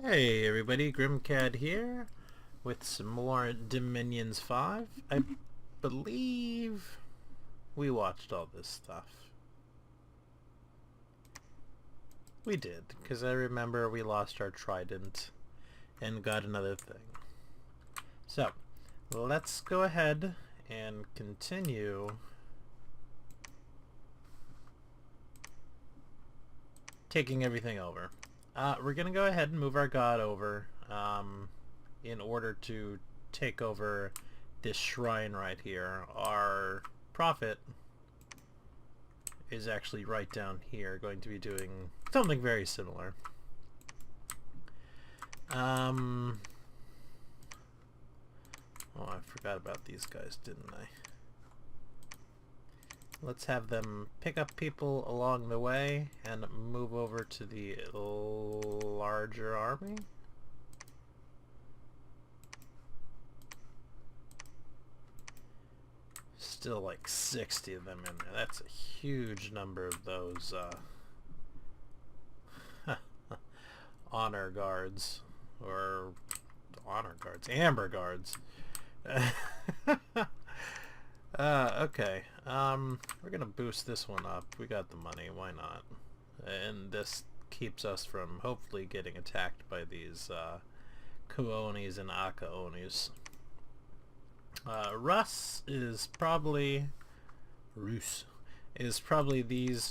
Hey everybody, Grimcad here with some more Dominions 5. I believe we watched all this stuff. We did, because I remember we lost our trident and got another thing. So, let's go ahead and continue taking everything over. We're going to go ahead and move our god over in order to take over this shrine right here. Our prophet is actually right down here, going to be doing something very similar. Oh, I forgot about these guys, didn't I? Let's have them pick up people along the way and move over to the larger army. Still like 60 of them in there. That's a huge number of those honor guards. Or honor guards. Amber guards. Okay. We're gonna boost this one up. We got the money, why not? And this keeps us from hopefully getting attacked by these Kuonis and Akaonis. Rus is probably these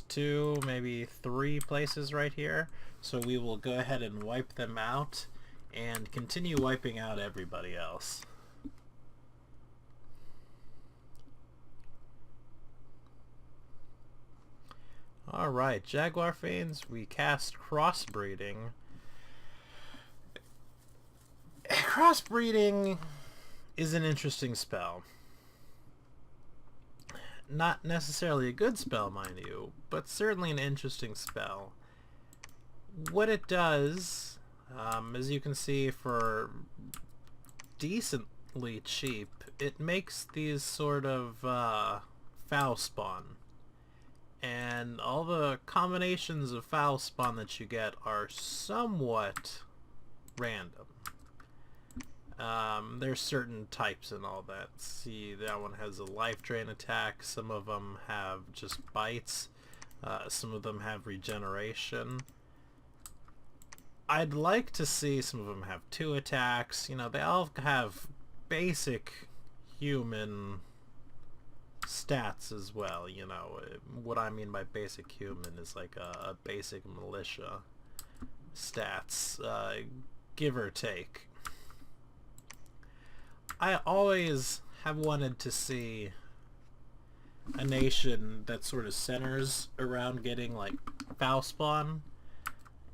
two, maybe three places right here. So we will go ahead and wipe them out and continue wiping out everybody else. Alright, Jaguar Fiends, we cast Crossbreeding. Crossbreeding is an interesting spell. Not necessarily a good spell, mind you, but certainly an interesting spell. What it does, as you can see, for decently cheap, it makes these sort of foul spawn. And all the combinations of foul spawn that you get are somewhat random. There's certain types and all that. See, that one has a life drain attack. Some of them have just bites. Some of them have regeneration. I'd like to see some of them have 2 attacks. You know, they all have basic human stats as well. You know, what I mean by basic human is like a basic militia stats, give or take. I always have wanted to see a nation that sort of centers around getting like foul spawn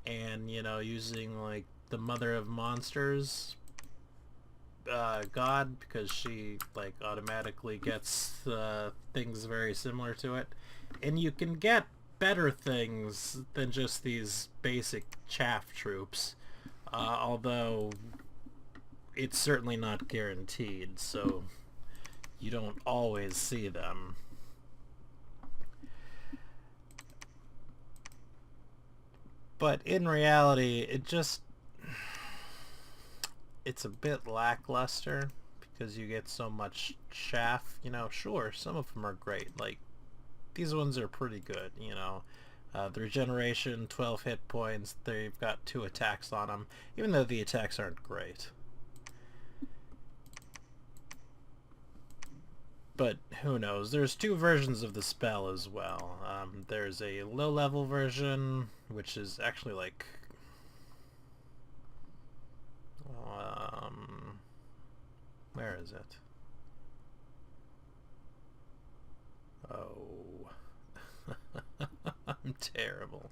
and, you know, using like the mother of monsters god, because she like automatically gets things very similar to it, and you can get better things than just these basic chaff troops, although it's certainly not guaranteed, so you don't always see them. But in reality, it's a bit lackluster because you get so much chaff. You know, sure, some of them are great. Like, these ones are pretty good, you know. The regeneration, 12 hit points, they've got 2 attacks on them, even though the attacks aren't great. But who knows? There's 2 versions of the spell as well. There's a low-level version, which is actually like... where is it? Oh. I'm terrible.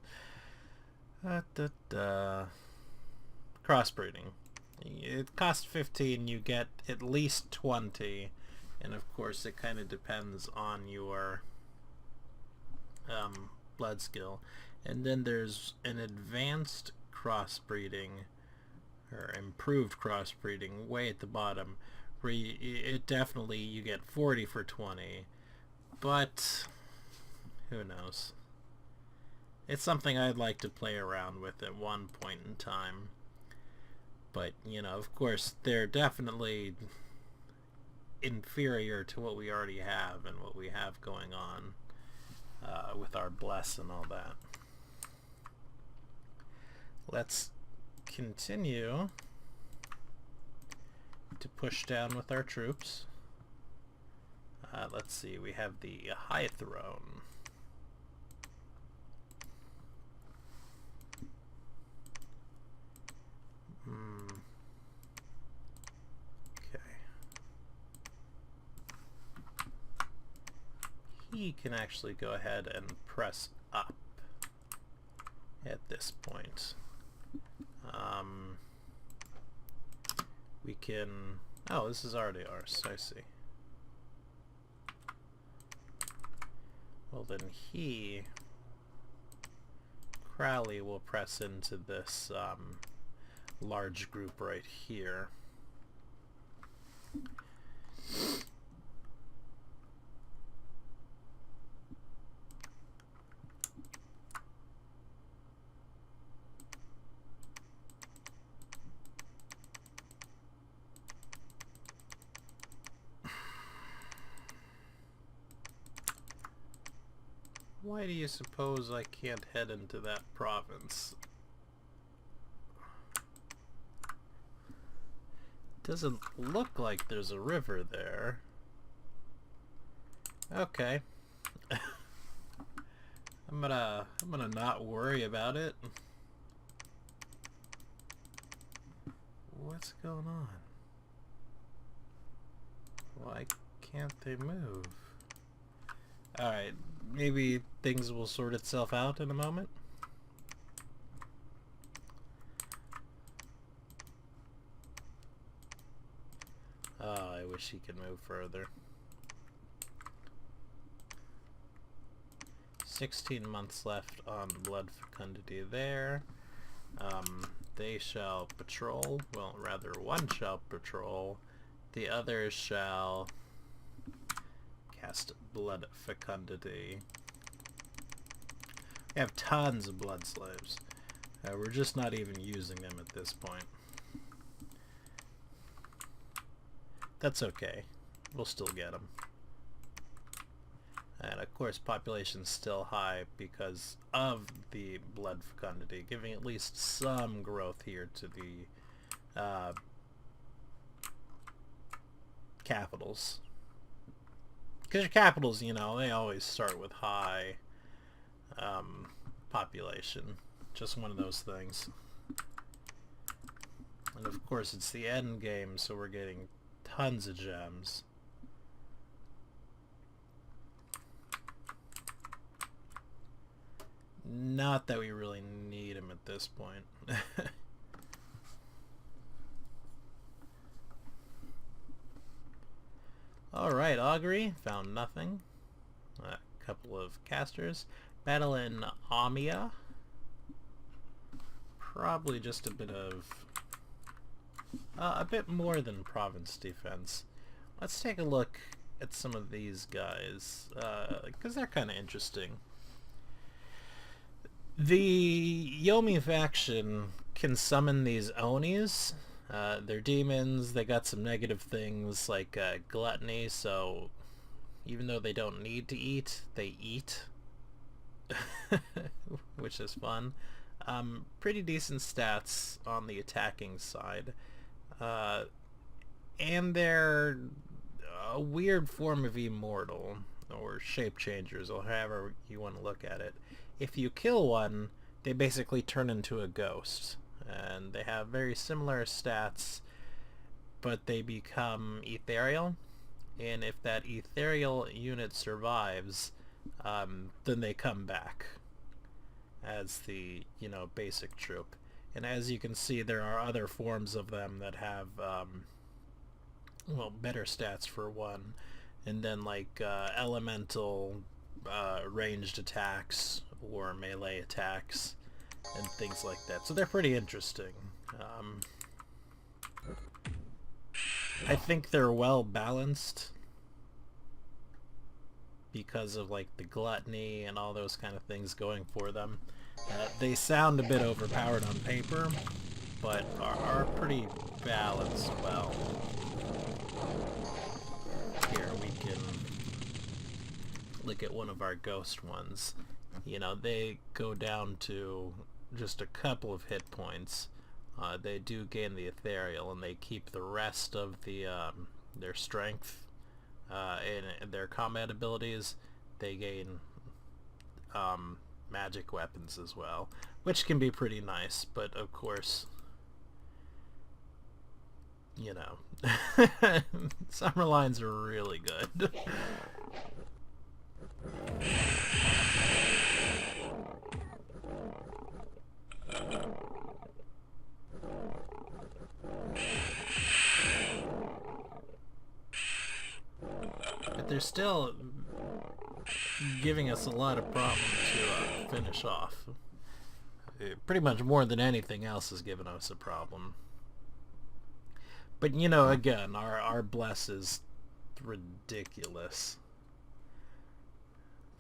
Crossbreeding. It costs 15, you get at least 20. And of course it kind of depends on your blood skill. And then there's an advanced crossbreeding, or improved crossbreeding, way at the bottom, where it definitely, you get 40 for 20. But who knows? It's something I'd like to play around with at one point in time. But, you know, of course, they're definitely inferior to what we already have and what we have going on with our bless and all that. Let's continue to push down with our troops. Let's see, we have the High Throne. Okay. He can actually go ahead and press up at this point. We can... Oh, this is already ours, I see. Well, then Crowley will press into this large group right here. Why do you suppose I can't head into that province? Doesn't look like there's a river there. Okay. I'm gonna not worry about it. What's going on? Why can't they move? Alright, maybe things will sort itself out in a moment. Oh, I wish he could move further. 16 months left on blood fecundity there. They shall patrol. Well, rather, one shall patrol. The others shall cast blood fecundity. We have tons of blood slaves. We're just not even using them at this point. That's okay. We'll still get them. And of course population's still high because of the blood fecundity, giving at least some growth here to the capitals. Because your capitals, you know, they always start with high population. Just one of those things. And of course it's the end game, so we're getting tons of gems. Not that we really need them at this point. Alright, Augury. Found nothing. A couple of casters. Battle in Amia. Probably just a bit of... a bit more than province defense. Let's take a look at some of these guys, because they're kind of interesting. The Yomi faction can summon these Onis. They're demons. They got some negative things like gluttony, so even though they don't need to eat, they eat. Which is fun. Pretty decent stats on the attacking side. And they're a weird form of immortal, or shape changers, or however you want to look at it. If you kill one, they basically turn into a ghost. And they have very similar stats, but they become ethereal. And if that ethereal unit survives, then they come back as the, you know, basic troop. And as you can see, there are other forms of them that have, well, better stats for one. And then, like, elemental ranged attacks or melee attacks and things like that. So they're pretty interesting. I think they're well balanced because of, like, the gluttony and all those kind of things going for them. They sound a bit overpowered on paper, but are pretty balanced well. Here we can look at one of our ghost ones. You know, they go down to just a couple of hit points. They do gain the ethereal, and they keep the rest of the their strength and their combat abilities. They gain magic weapons as well, which can be pretty nice, but of course, you know, summer lines are really good. But they're still giving us a lot of problems to finish off. Pretty much more than anything else has given us a problem. But you know, again, our bless is ridiculous.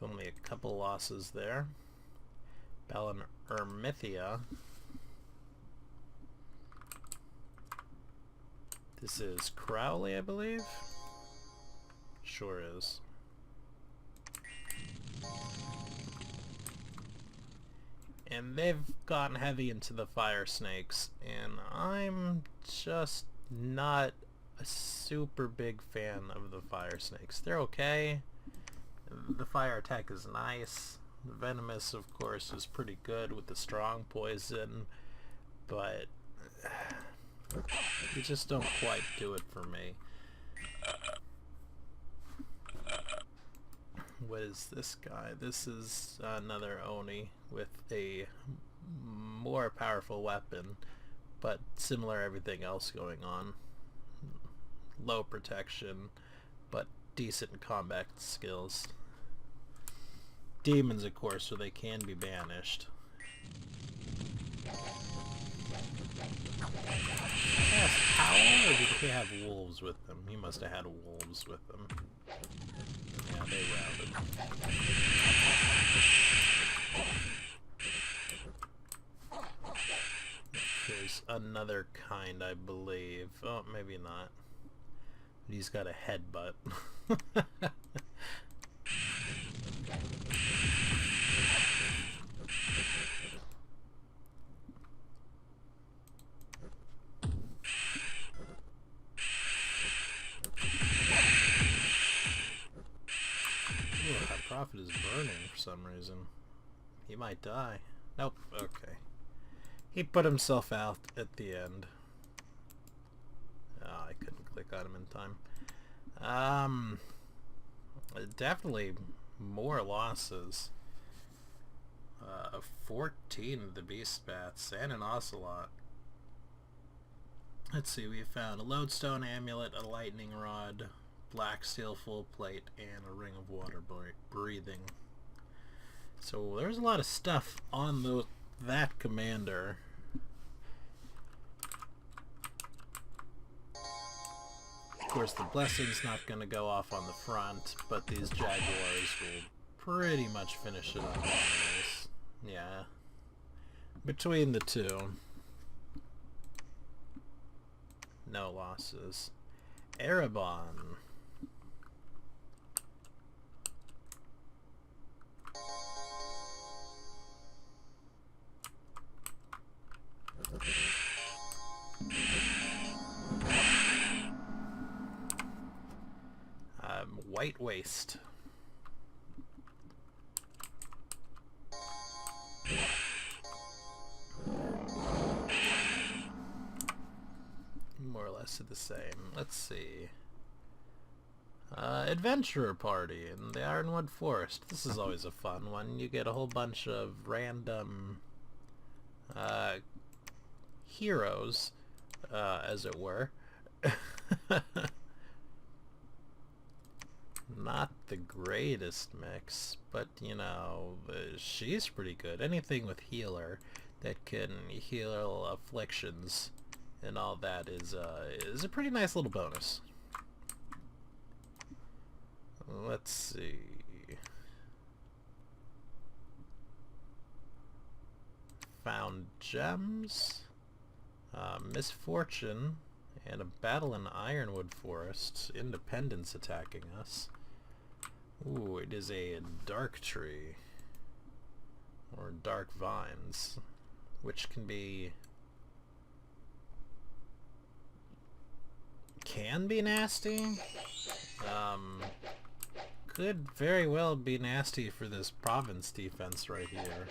Only a couple losses there. Balan Ermithia. This is Crowley, I believe. Sure is. And they've gotten heavy into the fire snakes, and I'm just not a super big fan of the fire snakes. They're okay. The fire attack is nice. The venomous, of course, is pretty good with the strong poison, but you just don't quite do it for me. What is this guy? This is another Oni with a more powerful weapon, but similar to everything else going on. Low protection, but decent combat skills. Demons, of course, so they can be banished. Yes, Howl, or did he have wolves with them? He must have had wolves with them. Yeah, they routed. There's another kind, I believe. Oh, maybe not. He's got a headbutt. Prophet is burning for some reason. He might die. Nope, okay. He put himself out at the end. Oh, I couldn't click on him in time. Definitely more losses. 14 of the beast bats and an ocelot. Let's see, we found a lodestone amulet, a lightning rod, black steel full plate, and a ring of water breathing. So there's a lot of stuff on that commander. Of course, the blessing's not going to go off on the front, but these jaguars will pretty much finish it up anyways. Yeah. Between the two, no losses. Erebon. White Waste. More or less the same. Let's see. Adventurer Party in the Ironwood Forest. This is always a fun one. You get a whole bunch of random heroes, as it were. Not the greatest mix, but you know, she's pretty good. Anything with healer that can heal afflictions and all that is a pretty nice little bonus. Let's see. Found gems. Misfortune and a battle in Ironwood Forest. Independence attacking us. Ooh, it is a dark tree. Or dark vines. Which can be nasty. Could very well be nasty for this province defense right here.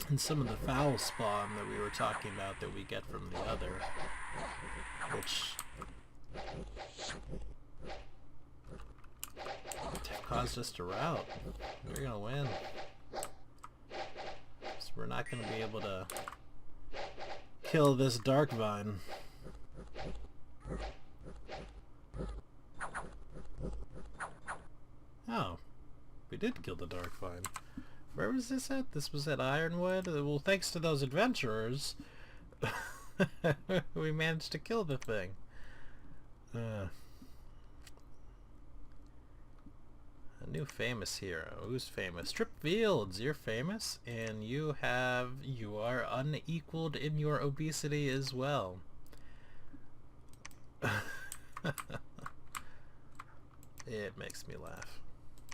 And some of the foul spawn that we were talking about that we get from the other, which caused us to rout. We're gonna win. So we're not gonna be able to kill this dark vine. Oh, we did kill the dark vine. Where was this at? This was at Ironwood? Well, thanks to those adventurers, we managed to kill the thing. A new famous hero. Who's famous? Trip Fields, you're famous, and you are unequaled in your obesity as well. It makes me laugh.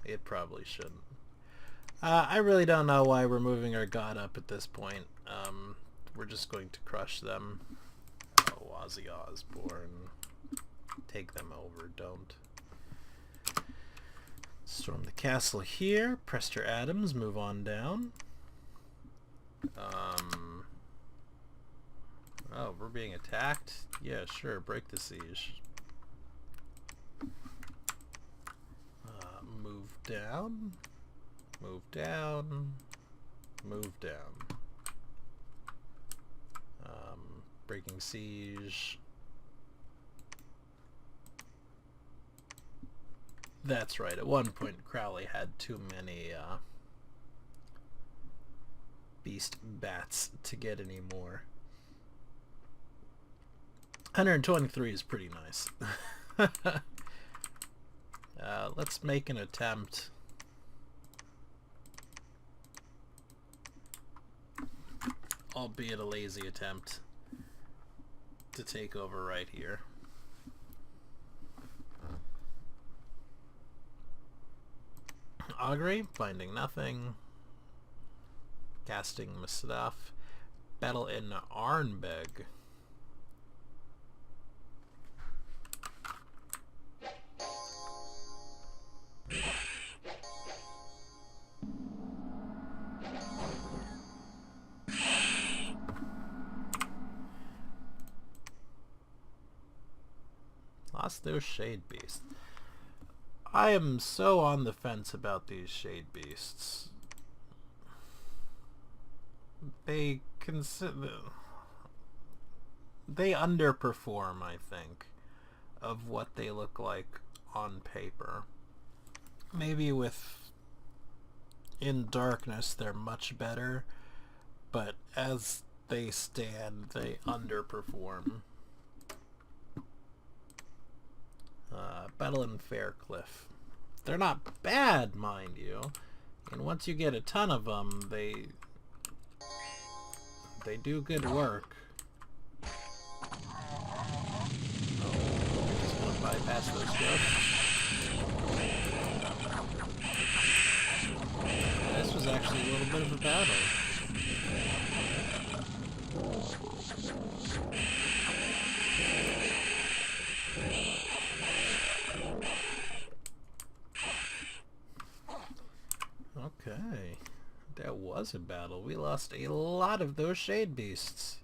It probably shouldn't. I really don't know why we're moving our god up at this point. We're just going to crush them. Oh, Ozzy Osbourne. Take them over, don't. Storm the castle here. Prester Adams, move on down. Oh, we're being attacked? Yeah, sure, break the siege. Move down. Move down. Move down. Breaking siege. That's right, at one point Crowley had too many beast bats to get any more. 123 is pretty nice. Let's make an attempt. Albeit a lazy attempt to take over right here. Augury, finding nothing. Casting my stuff. Battle in Arnbeg. Lost those shade beasts. I am so on the fence about these shade beasts. They underperform, I think, of what they look like on paper. Maybe in darkness they're much better, but as they stand, they underperform. Battle in Faircliff. They're not bad, mind you, and once you get a ton of them, they do good work. Oh, just gonna bypass those ghosts. This was actually a little bit of a battle. Okay, that was a battle. We lost a lot of those shade beasts.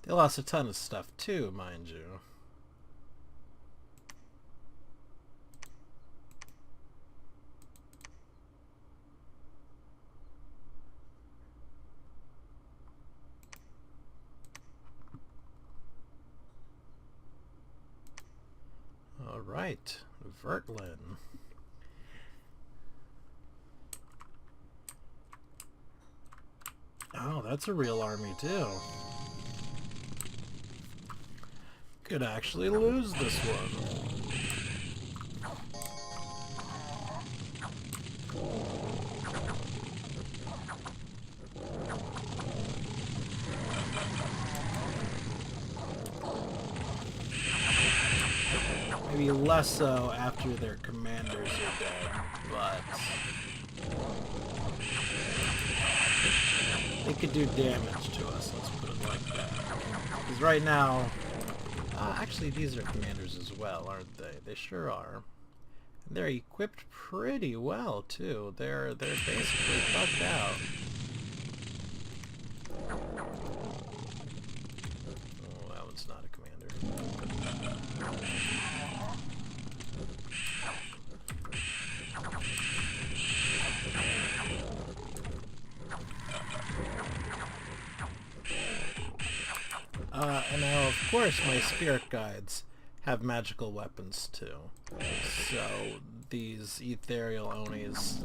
They lost a ton of stuff too, mind you. Alright, Vertlin. Oh, that's a real army too. Could actually lose this one. less so after their commanders are dead, but they could do damage to us, let's put it like that. Because right now, actually these are commanders as well, aren't they? They sure are. They're equipped pretty well too. They're basically bugged out. Oh, that one's not a commander. And now, of course, my spirit guides have magical weapons too. So these ethereal Onis,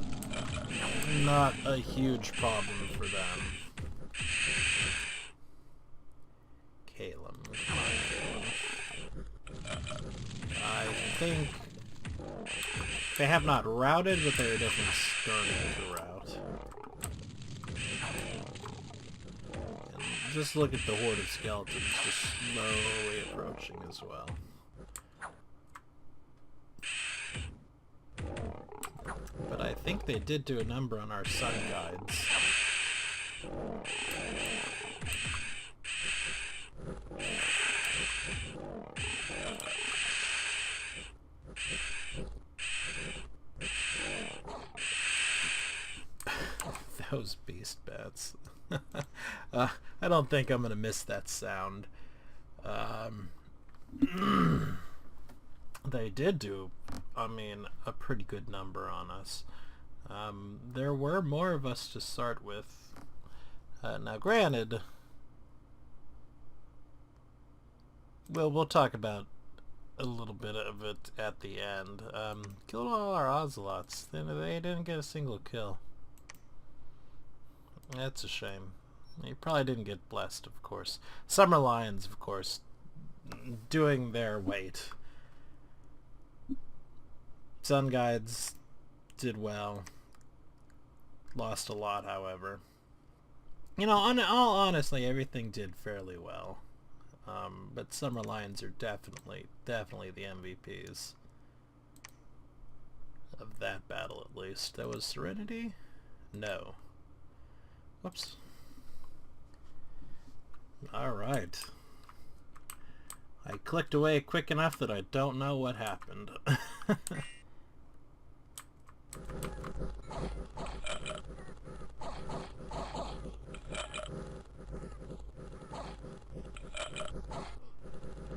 not a huge problem for them. Calum, come on, Calum. I think they have not routed, but they are definitely starting to rout. Just look at the horde of skeletons just slowly approaching as well. But I think they did do a number on our sun guides. Those beast bats. I don't think I'm gonna miss that sound. They did do, I mean, a pretty good number on us. There were more of us to start with. Now granted, well, we'll talk about a little bit of it at the end. Killed all our ocelots. They didn't get a single kill. That's a shame. You probably didn't get blessed, of course. Summer Lions, of course, doing their weight. Sun Guides did well. Lost a lot, however. You know, all honestly, everything did fairly well. But Summer Lions are definitely the MVPs of that battle, at least. That was Serenity? No. Whoops. Alright. I clicked away quick enough that I don't know what happened.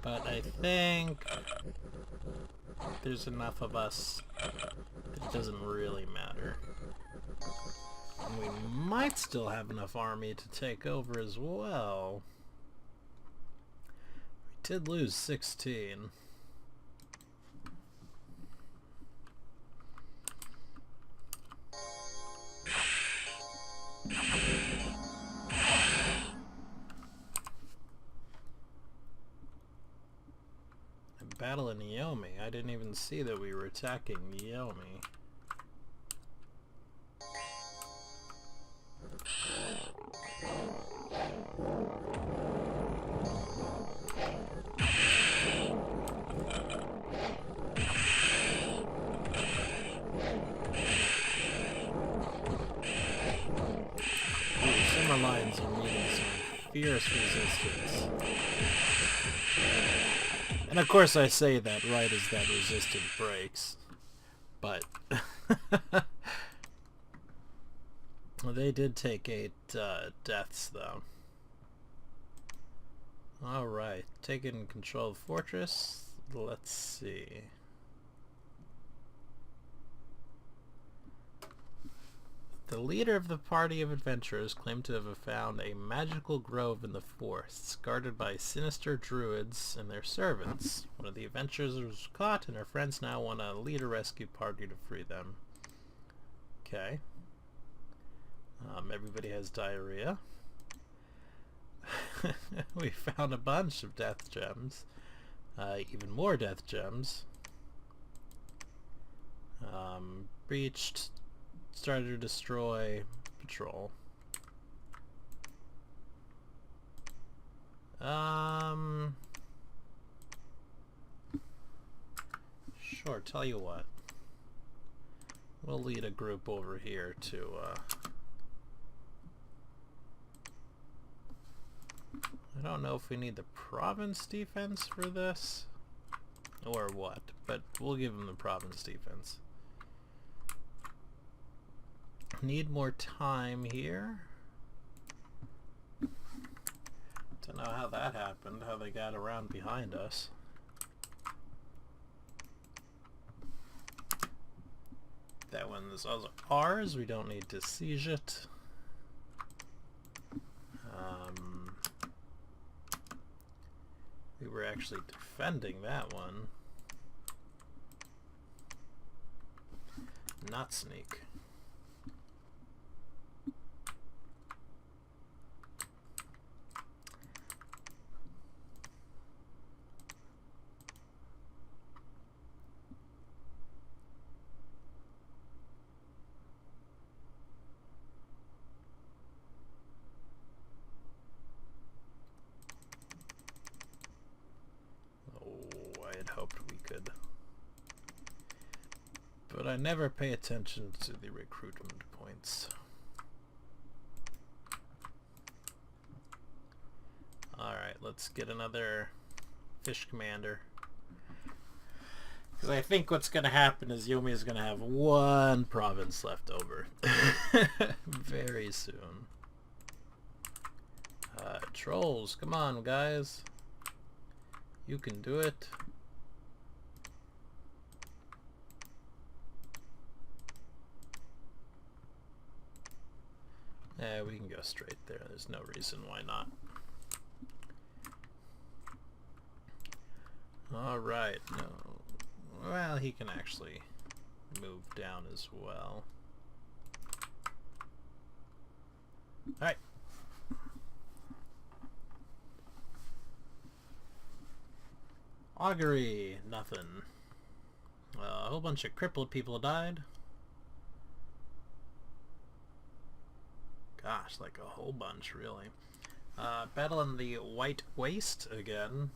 But I think there's enough of us that it doesn't really matter. And we might still have enough army to take over as well. We did lose 16. A battle in Yomi. I didn't even see that we were attacking Yomi. Summer Lions are meeting some fierce resistance. And of course I say that right as that resistance breaks. But well, they did take 8 deaths though. Alright, taking control of the fortress. Let's see. The leader of the party of adventurers claimed to have found a magical grove in the forests, guarded by sinister druids and their servants. One of the adventurers was caught, and her friends now want to lead a rescue party to free them. Okay. Everybody has diarrhea. We found a bunch of death gems. Even more death gems. Breached. Started to destroy patrol. Sure, tell you what. We'll lead a group over here to, I don't know if we need the province defense for this, or what, but we'll give them the province defense. Need more time here. Don't know how that happened, how they got around behind us. That one is also ours, we don't need to siege it. We were actually defending that one. Not sneak. But I never pay attention to the recruitment points. Alright, let's get another fish commander. Because I think what's going to happen is Yomi is going to have one province left over. Very soon. Trolls, come on guys. You can do it. Yeah, we can go straight there. There's no reason why not. Alright, no. Well, he can actually move down as well. Alright. Augury, nothing. A whole bunch of crippled people died. Gosh, like a whole bunch, really. Battle in the White Waste again.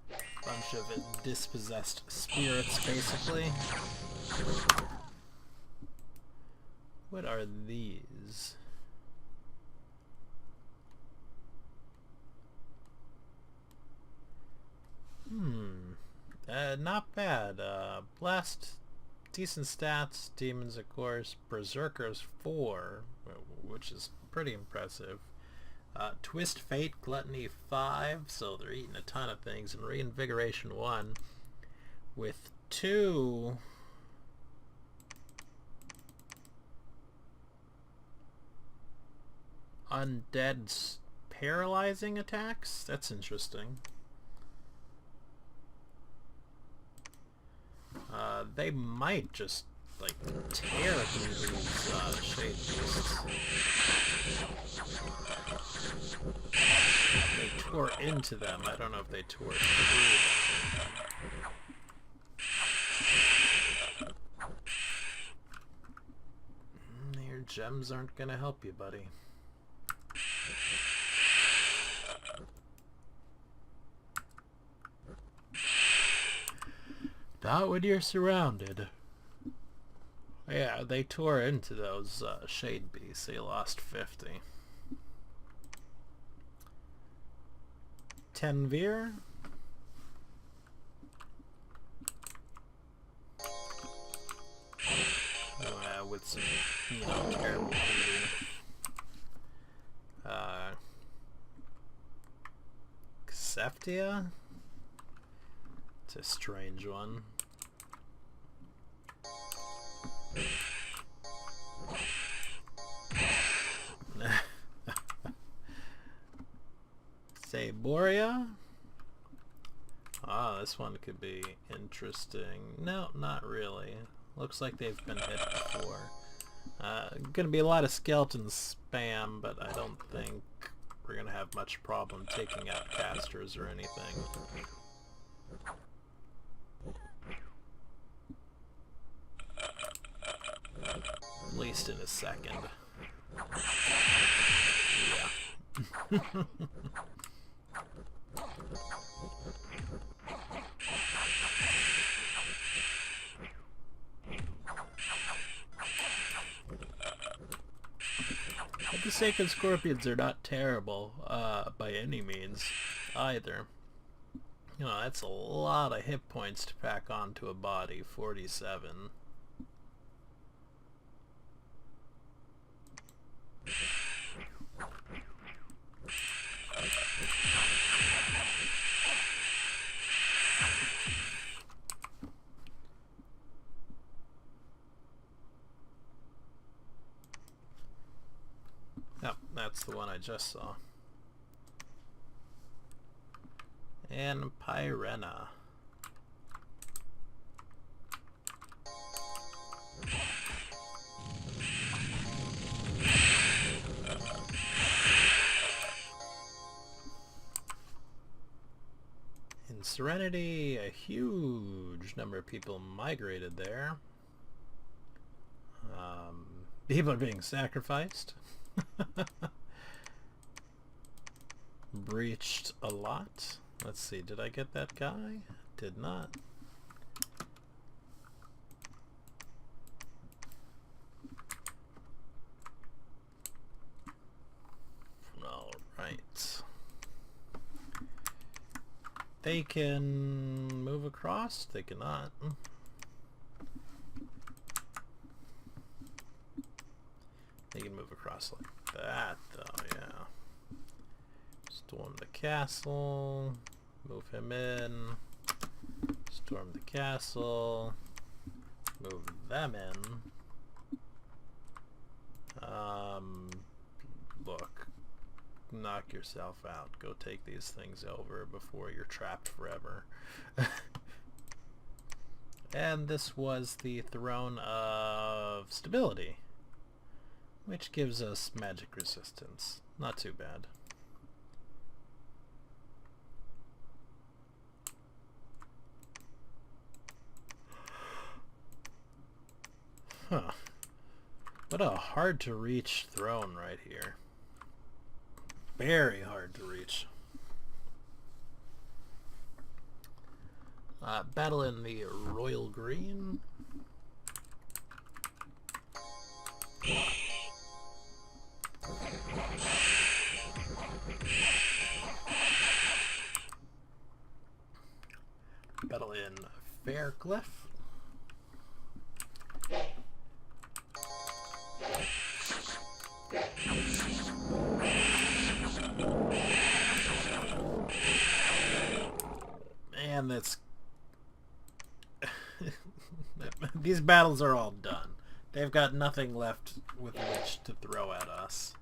Bunch of dispossessed spirits, basically. What are these? Not bad. Blast, decent stats. Demons, of course. Berserkers 4, which is pretty impressive. Twist Fate, Gluttony 5, so they're eating a ton of things. And Reinvigoration 1 with 2 undead paralyzing attacks. That's interesting. They might just like tear through these shade beasts. They tore into them. I don't know if they tore through them. Your gems aren't gonna help you, buddy. Not when you're surrounded. Yeah, they tore into those shade beasts. They lost 50. 10 Veer. With some, terrible bleeding. Seftia? It's a strange one. Saboria? Ah, this one could be interesting. No, not really. Looks like they've been hit before. Gonna be a lot of skeleton spam, but I don't think we're gonna have much problem taking out casters or anything. At least in a second. Yeah. Forsaken Scorpions are not terrible by any means either. You know, that's a lot of hit points to pack onto a body, 47. Yep, that's the one I just saw. And Pyrena. In Serenity, a huge number of people migrated there. People are being sacrificed. Breached a lot. Let's see, did I get that guy? Did not. Alright. They can move across? They cannot. They can move across like that, though, yeah. Storm the castle. Move him in. Storm the castle. Move them in. Look. Knock yourself out. Go take these things over before you're trapped forever. And this was the Throne of Stability, which gives us magic resistance. Not too bad. Huh. What a hard to reach throne right here. Very hard to reach. Battle in the Royal Green. Battle in Faircliff. And that's these battles are all done. They've got nothing left with which to throw at us.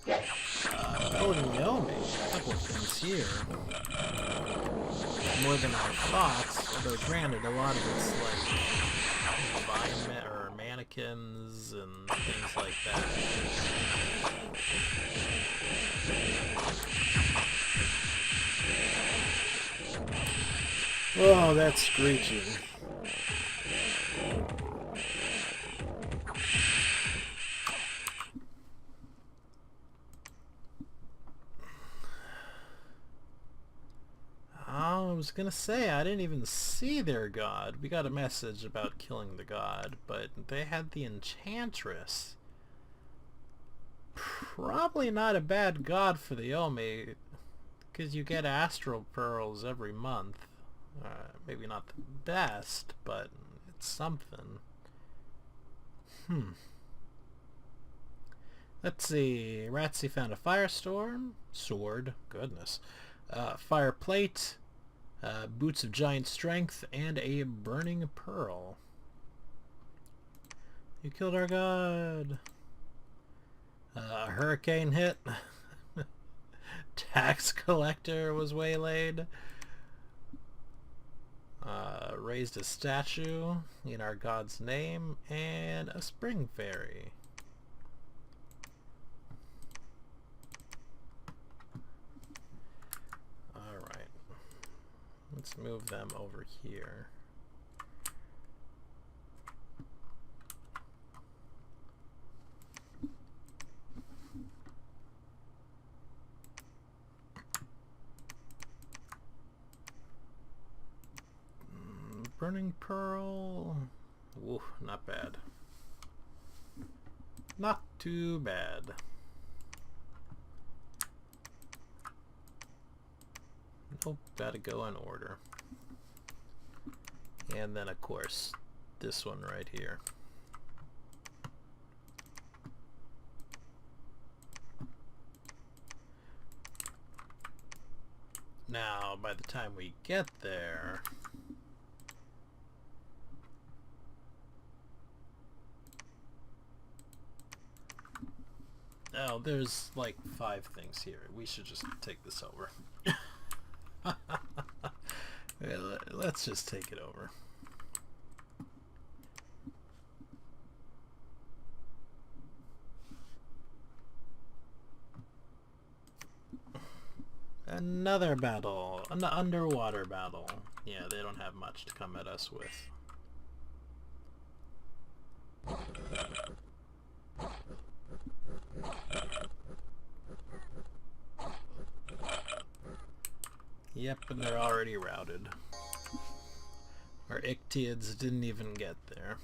Oh, Naomi, a couple of things here. More than I thought, although granted, a lot of it's like or mannequins and things like that. Oh, that's screeching. I was gonna say, I didn't even see their god. We got a message about killing the god, but they had the Enchantress. Probably not a bad god for the Omi, because you get astral pearls every month. Maybe not the best, but it's something. Let's see. Ratsy found a firestorm. Sword. Goodness. Fire plate. Boots of giant strength. And a burning pearl. You killed our god. A hurricane hit. Tax collector was waylaid. Raised a statue in our god's name, and a spring fairy. Alright. Let's move them over here. Burning pearl. Ooh, not bad. Not too bad. Oh, gotta go in order. And then, of course, this one right here. Now, by the time we get there... Oh, there's like 5 things here. We should just take this over. Let's just take it over. Another battle. An underwater battle. Yeah, they don't have much to come at us with. Yep, and they're already routed. Our Ichthyids didn't even get there.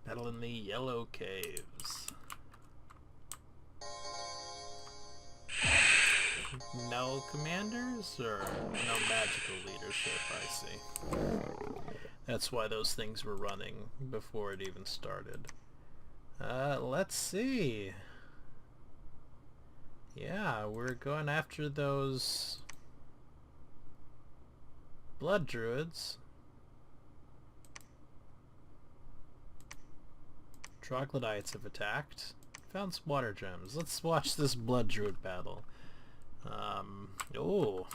Battle in the Yellow Caves. No commanders or no magical leadership, I see. That's why those things were running before it even started. Let's see. Yeah, we're going after those blood druids. Troglodytes have attacked. Found some water gems. Let's watch this blood druid battle. Oh.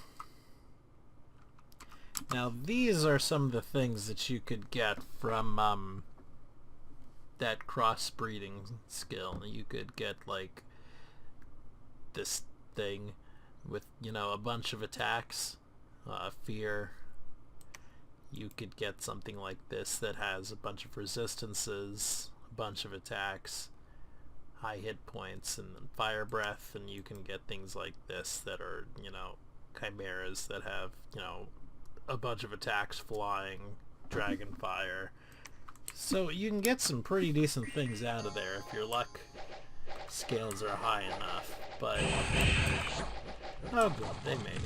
Now these are some of the things that you could get from that crossbreeding skill. You could get like this thing with, you know, a bunch of attacks, fear. You could get something like this that has a bunch of resistances, a bunch of attacks, high hit points, and then fire breath, and you can get things like this that are, you know, chimeras that have, you know, a bunch of attacks, flying, dragon fire. So you can get some pretty decent things out of there if your luck scales are high enough, but oh good, they made it.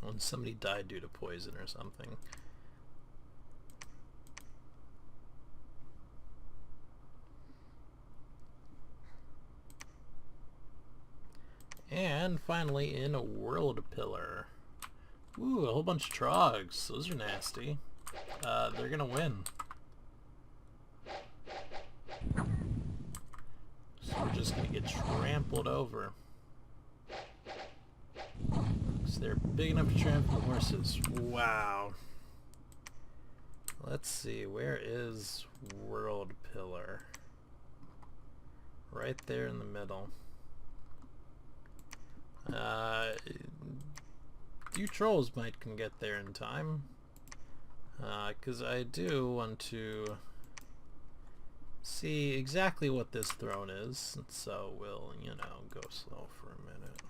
When somebody died due to poison or something. And finally in a world pillar. Ooh, a whole bunch of trogs. Those are nasty. They're gonna win. So we're just gonna get trampled over. So they're big enough to trample horses. Wow. Let's see, where is world pillar? Right there in the middle. You trolls can get there in time, because I do want to see exactly what this throne is, so we'll, you know, go slow for a minute.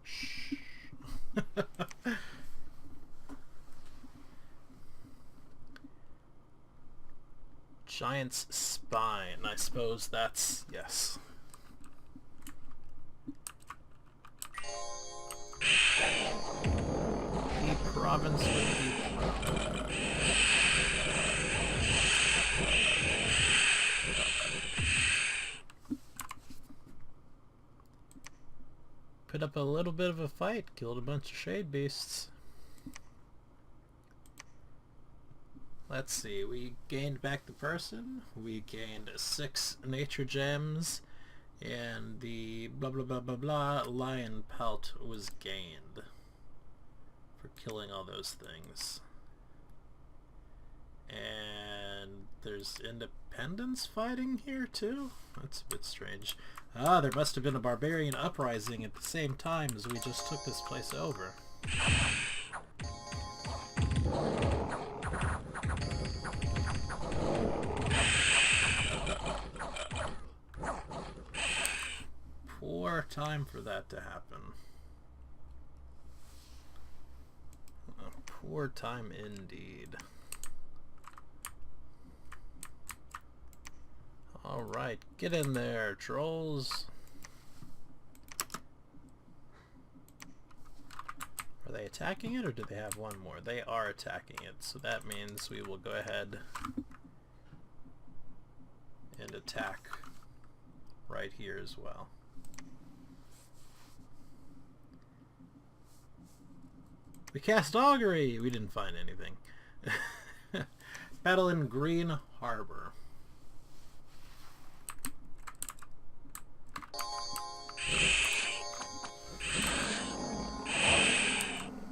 Shh. Giant's spine, I suppose that's, yes. The province with the throne. Put up a little bit of a fight, killed a bunch of shade beasts. Let's see, we gained back the person, we gained 6 nature gems, and the blah blah blah blah blah lion pelt was gained for killing all those things. And there's independence fighting here too? That's a bit strange. Ah, there must have been a barbarian uprising at the same time as we just took this place over. Poor time for that to happen. A poor time indeed. Alright, get in there, trolls. Are they attacking it, or do they have one more? They are attacking it, so that means we will go ahead and attack right here as well. We cast augury! We didn't find anything. Battle in Green Harbor.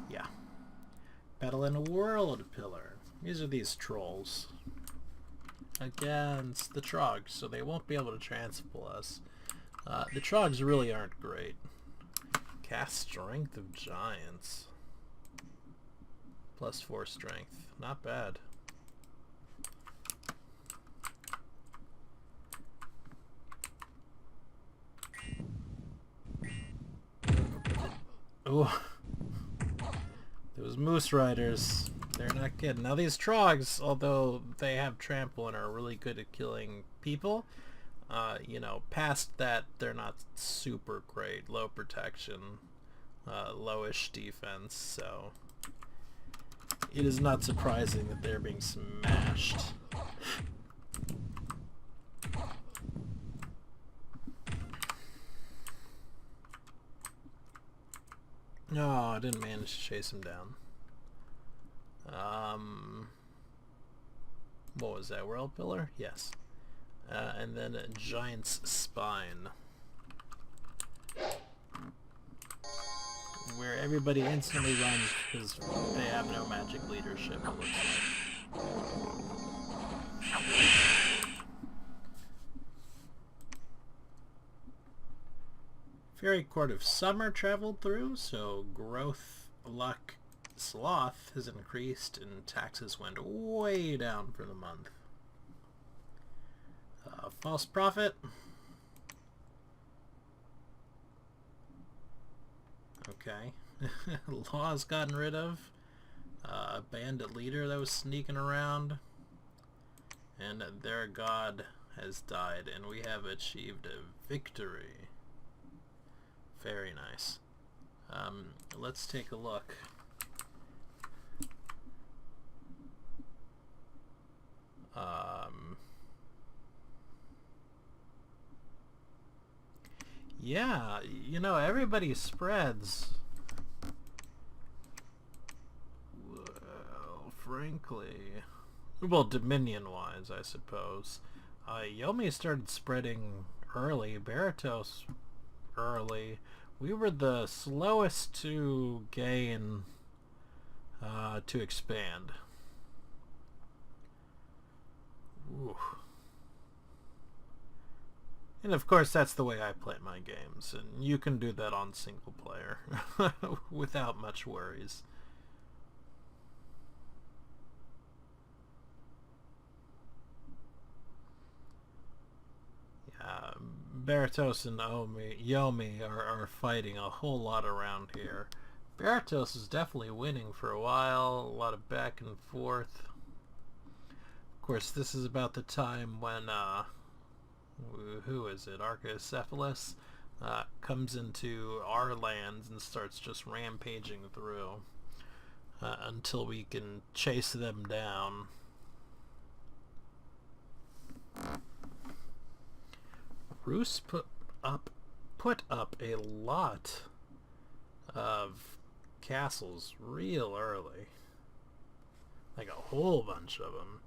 Yeah. Battle in a World Pillar. These are these trolls. Against the Trogs, so they won't be able to transport us. The Trogs really aren't great. Cast Strength of Giants. +4 strength. Not bad. Oh, those Moose Riders. They're not good. Now these Trogs, although they have trample and are really good at killing people, you know, past that they're not super great. Low protection, lowish defense, so it is not surprising that they're being smashed. No, I didn't manage to chase him down. What was that? World Pillar? Yes. And then a Giant's Spine, where everybody instantly runs because they have no magic leadership, it looks like. Fairy Court of Summer traveled through, so growth, luck, sloth has increased, and taxes went way down for the month. False Prophet. Okay. Law's gotten rid of. A bandit leader that was sneaking around. And their god has died, and we have achieved a victory. Very nice. Let's take a look. Yeah, you know, everybody spreads. Well, frankly... Well, Dominion-wise, I suppose. Yomi started spreading early. Baratos early. We were the slowest to gain, to expand. Ooh. And of course that's the way I play my games, and you can do that on single player without much worries. Yeah, Baratos and Yomi are fighting a whole lot around here. Baratos is definitely winning for a while, a lot of back and forth. Of course, this is about the time when who is it? Archaecephalus comes into our lands and starts just rampaging through until we can chase them down. Roos put up a lot of castles real early, like a whole bunch of them.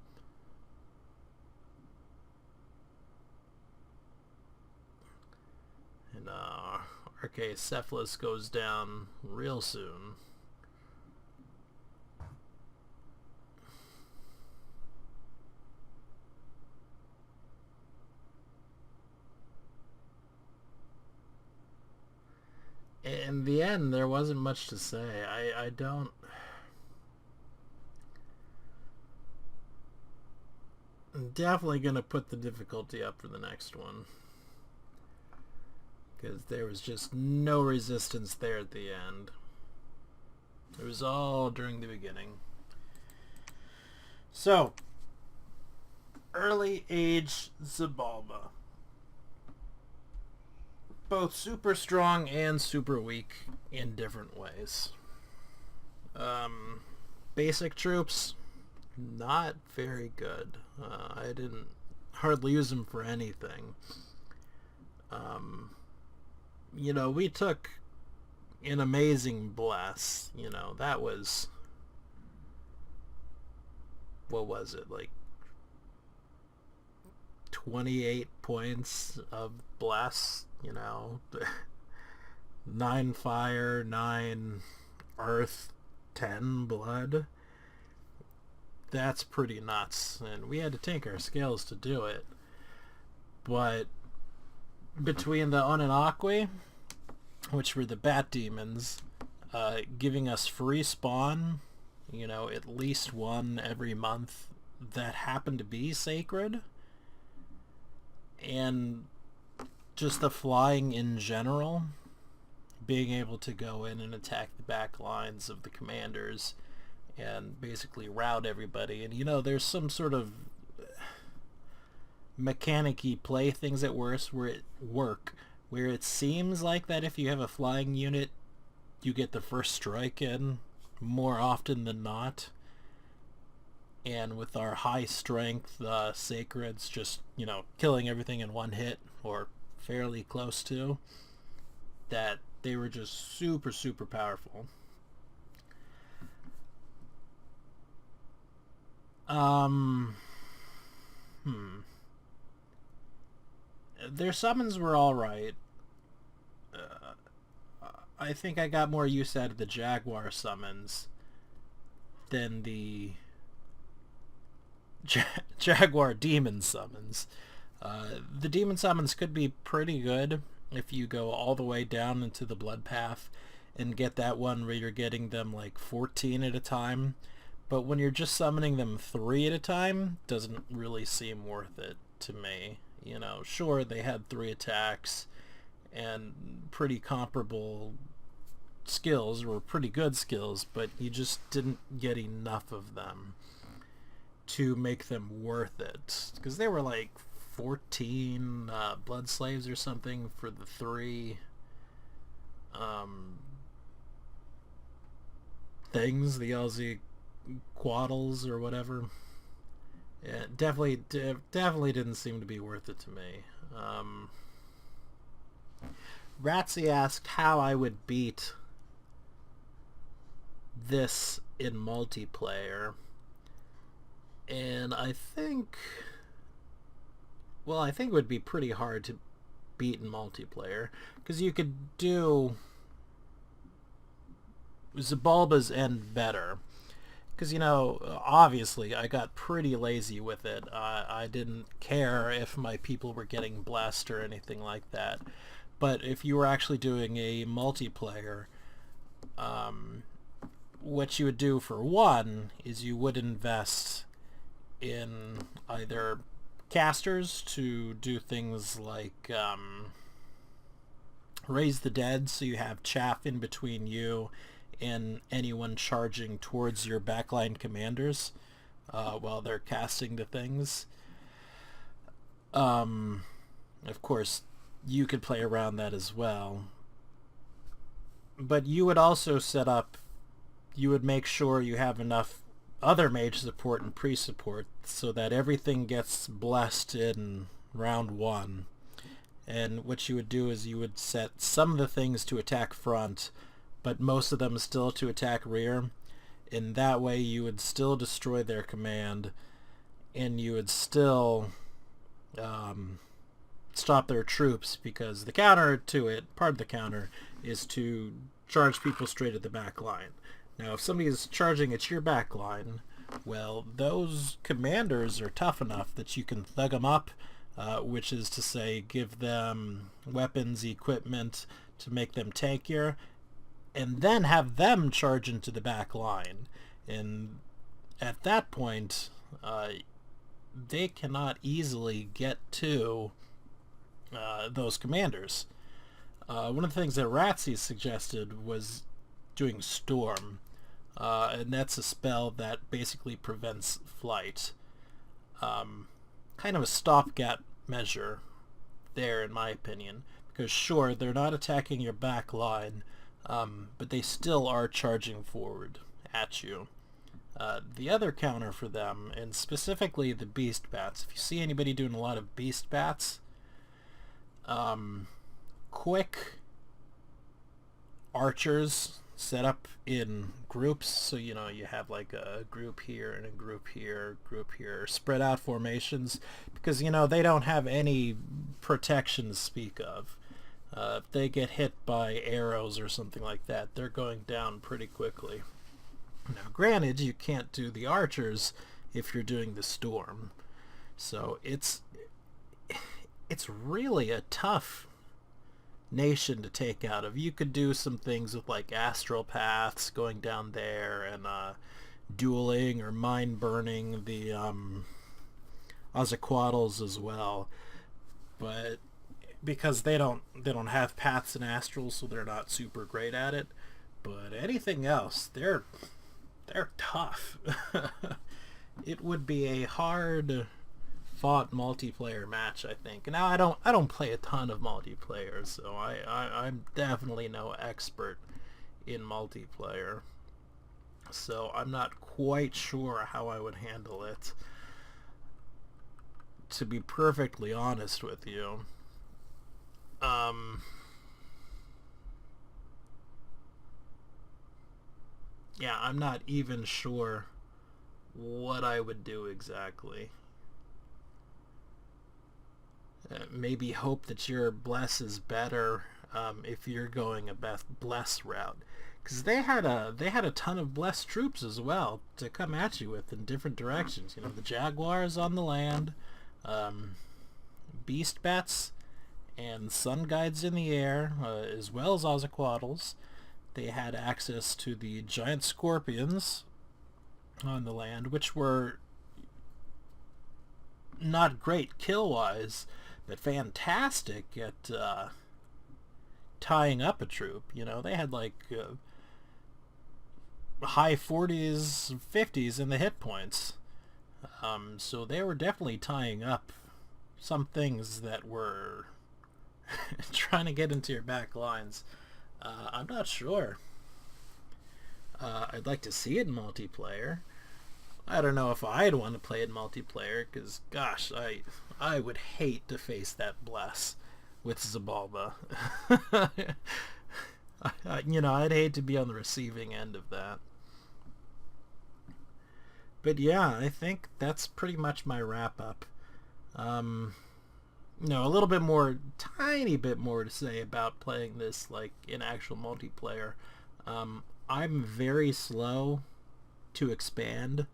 And Archaecephalus goes down real soon. in the end, there wasn't much to say. I don't... I'm definitely going to put the difficulty up for the next one. Because there was just no resistance there at the end. It was all during the beginning. So, early age Xibalba. Both super strong and super weak in different ways. Basic troops, not very good. I didn't hardly use them for anything. You know, we took an amazing bless. You know, that was... What was it? Like 28 points of bless, you know. 9 fire, 9 earth, 10 blood. That's pretty nuts. And we had to take our scales to do it. But between the Onanakwi, which were the bat demons, giving us free spawn, you know, at least one every month that happened to be sacred, and just the flying in general, being able to go in and attack the back lines of the commanders and basically rout everybody. And you know, there's some sort of mechanic-y play things at worst where it seems like that if you have a flying unit, you get the first strike in more often than not. And with our high strength sacreds just, you know, killing everything in one hit or fairly close to, that they were just super, super powerful. Their summons were alright. I think I got more use out of the Jaguar summons than the Jaguar demon summons. The demon summons could be pretty good if you go all the way down into the blood path and get that one where you're getting them like 14 at a time. But when you're just summoning them 3 at a time, doesn't really seem worth it to me. You know, sure, they had 3 attacks and pretty comparable skills, or pretty good skills, but you just didn't get enough of them to make them worth it. Because they were like 14 blood slaves or something for the 3 things, the LZ quaddles or whatever. Yeah, definitely didn't seem to be worth it to me. Ratsy asked how I would beat this in multiplayer, and I think it would be pretty hard to beat in multiplayer, because you could do Xibalba's end better. Because, you know, obviously I got pretty lazy with it. I didn't care if my people were getting blessed or anything like that. But if you were actually doing a multiplayer, what you would do for one is you would invest in either casters to do things like raise the dead, so you have chaff in between you and anyone charging towards your backline commanders while they're casting the things. Of course, you could play around that as well. But you would also you would make sure you have enough other mage support and pre-support so that everything gets blessed in round 1. And what you would do is you would set some of the things to attack front, but most of them still to attack rear. In that way you would still destroy their command, and you would still stop their troops, because the counter to it, part of the counter, is to charge people straight at the back line. Now if somebody is charging at your back line, well, those commanders are tough enough that you can thug them up, which is to say give them weapons, equipment to make them tankier, and then have them charge into the back line. And at that point, they cannot easily get to those commanders. One of the things that Ratsy suggested was doing Storm, and that's a spell that basically prevents flight. Kind of a stopgap measure there, in my opinion, because sure, they're not attacking your back line, but they still are charging forward at you. The other counter for them, and specifically the Beast Bats, if you see anybody doing a lot of Beast Bats, quick archers set up in groups, so you have like a group here and a group here, spread out formations, because they don't have any protection to speak of. If they get hit by arrows or something like that, they're going down pretty quickly. Now granted, you can't do the archers if you're doing the storm, so it's really a tough nation to take out of. You could do some things with like astral paths going down there, and dueling or mind burning the Azaquaddles as well, but because they don't have paths and astrals, so they're not super great at it. But anything else, they're tough. It would be a hard fought multiplayer match, I think. Now I don't play a ton of multiplayer, so I'm definitely no expert in multiplayer, so I'm not quite sure how I would handle it, to be perfectly honest with you. Yeah, I'm not even sure what I would do exactly. Maybe hope that your bless is better if you're going a bless route, because they had a ton of bless troops as well to come at you with in different directions. The Jaguars on the land, Beast Bats, and Sun Guides in the air, as well as Azaquaddles. They had access to the giant scorpions on the land, which were not great kill-wise, but fantastic at tying up a troop. They had like high 40s, 50s in the hit points. So they were definitely tying up some things that were trying to get into your back lines. I'm not sure. I'd like to see it in multiplayer. I don't know if I'd want to play it in multiplayer, because gosh, I would hate to face that bless with Xibalba. I'd hate to be on the receiving end of that. But yeah, I think that's pretty much my wrap up. A little bit more, tiny bit more to say about playing this like in actual multiplayer. I'm very slow to expand,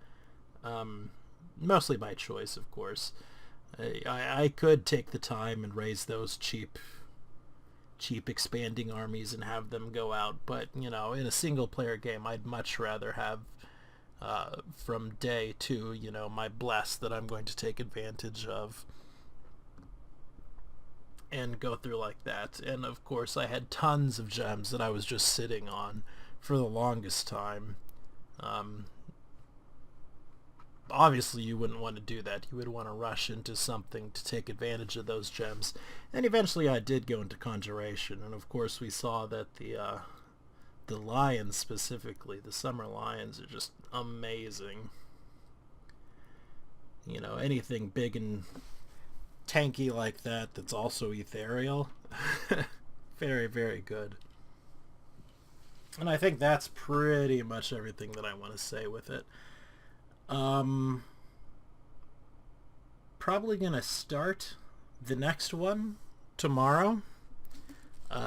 mostly by choice, of course. I could take the time and raise those cheap expanding armies and have them go out, but in a single player game, I'd much rather have from day 2, my bless that I'm going to take advantage of and go through like that. And of course I had tons of gems that I was just sitting on for the longest time. Obviously you wouldn't want to do that. You would want to rush into something to take advantage of those gems. And eventually I did go into Conjuration, and of course we saw that the lions, specifically the summer lions, are just amazing. Anything big and tanky like that that's also ethereal, very, very good. And I think that's pretty much everything that I want to say with it. Probably gonna start the next one tomorrow.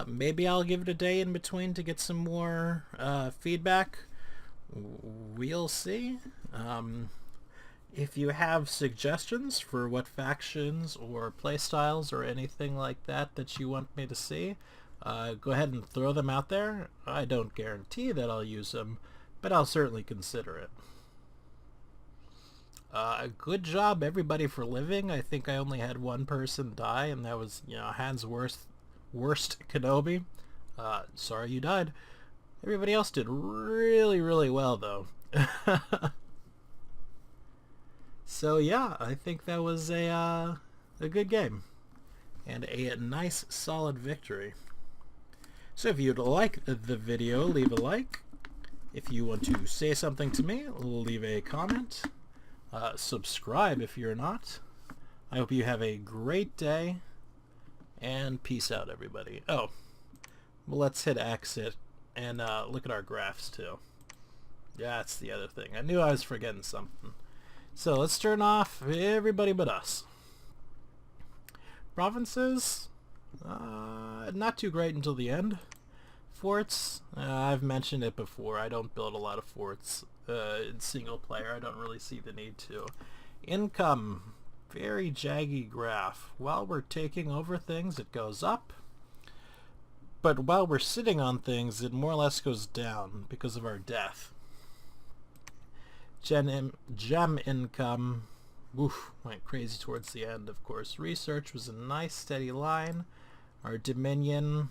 Maybe I'll give it a day in between to get some more feedback. We'll see. If you have suggestions for what factions or playstyles or anything like that you want me to see, Go ahead and throw them out there. I don't guarantee that I'll use them, but I'll certainly consider it. Good job, everybody, for living. I think I only had one person die, and that was, Hans Worst Kenobi. Sorry you died. Everybody else did really, really well, though. So yeah, I think that was a good game and a nice, solid victory. So if you'd like the video, leave a like. If you want to say something to me, leave a comment. Subscribe if you're not. I hope you have a great day, and peace out, everybody. Oh, well, let's hit exit and look at our graphs too. Yeah, that's the other thing. I knew I was forgetting something. So let's turn off everybody but us. Provinces, not too great until the end. Forts, I've mentioned it before. I don't build a lot of forts in single player. I don't really see the need to. Income, very jaggy graph. While we're taking over things, it goes up. But while we're sitting on things, it more or less goes down because of our death. Gem income, went crazy towards the end, of course. Research was a nice steady line. Our dominion,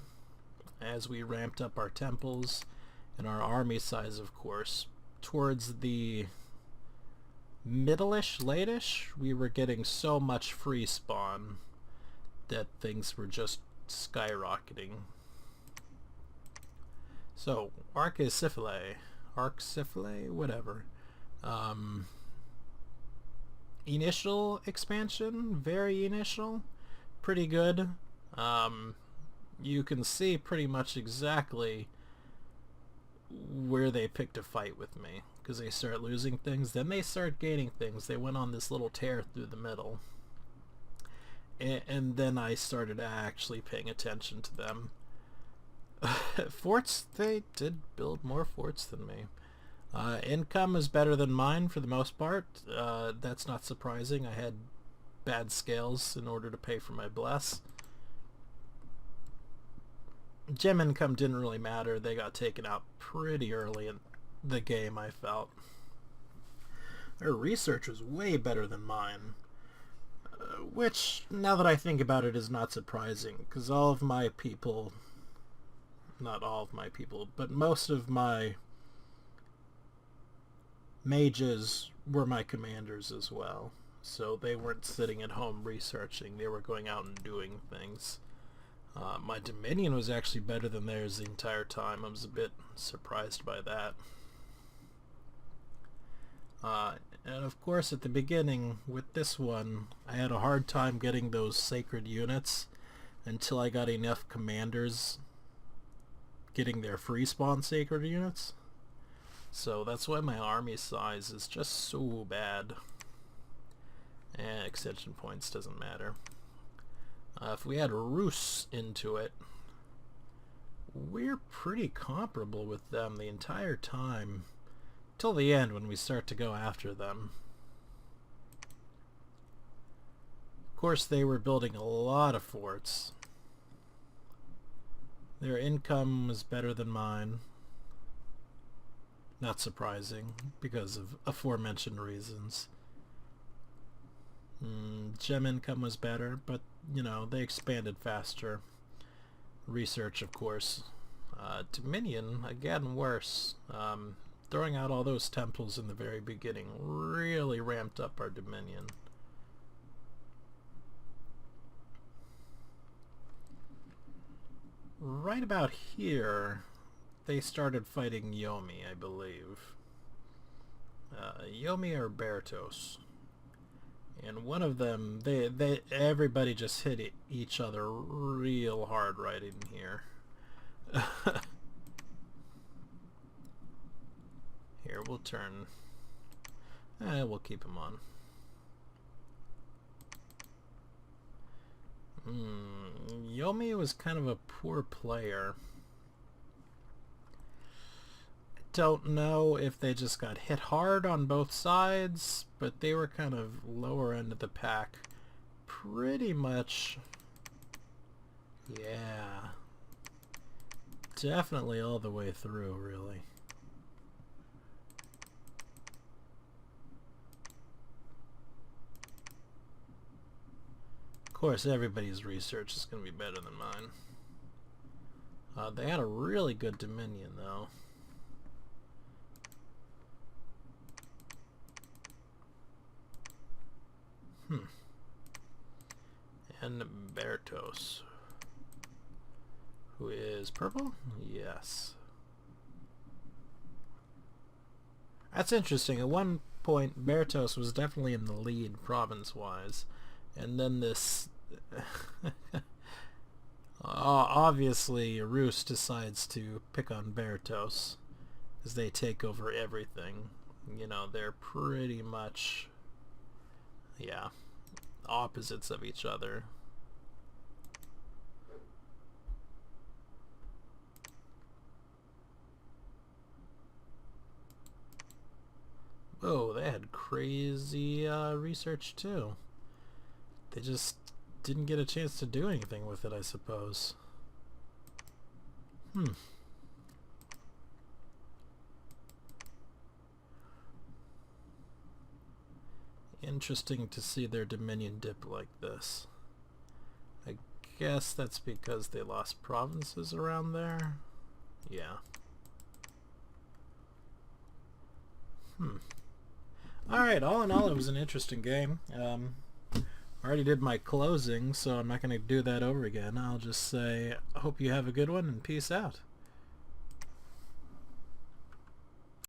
as we ramped up our temples, and our army size, of course. Towards the middle-ish, late-ish, we were getting so much free spawn that things were just skyrocketing. So, Archyphile, whatever. Initial expansion, very initial, pretty good. You can see pretty much exactly where they picked a fight with me, because they start losing things, then they start gaining things. They went on this little tear through the middle, and then I started actually paying attention to them. Forts, they did build more forts than me. Income is better than mine for the most part. That's not surprising. I had bad scales in order to pay for my bless. Gem income didn't really matter. They got taken out pretty early in the game, I felt. Their research was way better than mine. Which, now that I think about it, is not surprising, because all of my people... Not all of my people, but most of my mages were my commanders as well. So they weren't sitting at home researching. They were going out and doing things. My Dominion was actually better than theirs the entire time. I was a bit surprised by that. And of course at the beginning with this one, I had a hard time getting those sacred units until I got enough commanders getting their free spawn sacred units. So that's why my army size is just so bad. Extension points doesn't matter. If we add Rus into it, we're pretty comparable with them the entire time, till the end when we start to go after them. Of course, they were building a lot of forts. Their income was better than mine. Not surprising, because of aforementioned reasons. Gem income was better, but, you know, they expanded faster. Research, of course. Dominion, again, worse. Throwing out all those temples in the very beginning really ramped up our Dominion. Right about here, they started fighting Yomi, I believe. Yomi or Bertos. And one of them, everybody just hit each other real hard right in here. Here, we'll turn. We'll keep him on. Yomi was kind of a poor player. I don't know if they just got hit hard on both sides, but they were kind of lower end of the pack. Pretty much. Yeah. definitely all the way through, really. Of course, everybody's research is going to be better than mine. They had a really good Dominion, though. And Bertos, who is purple? Yes. That's interesting. At one point, Bertos was definitely in the lead province-wise. And then this... obviously, Rus decides to pick on Bertos, because they take over everything. You know, they're pretty much... yeah, opposites of each other. Oh, they had crazy research too. They just didn't get a chance to do anything with it, I suppose. Interesting to see their Dominion dip like this. I guess that's because they lost provinces around there? Yeah. Alright, all in all, it was an interesting game. I already did my closing, so I'm not going to do that over again. I'll just say, I hope you have a good one, and peace out.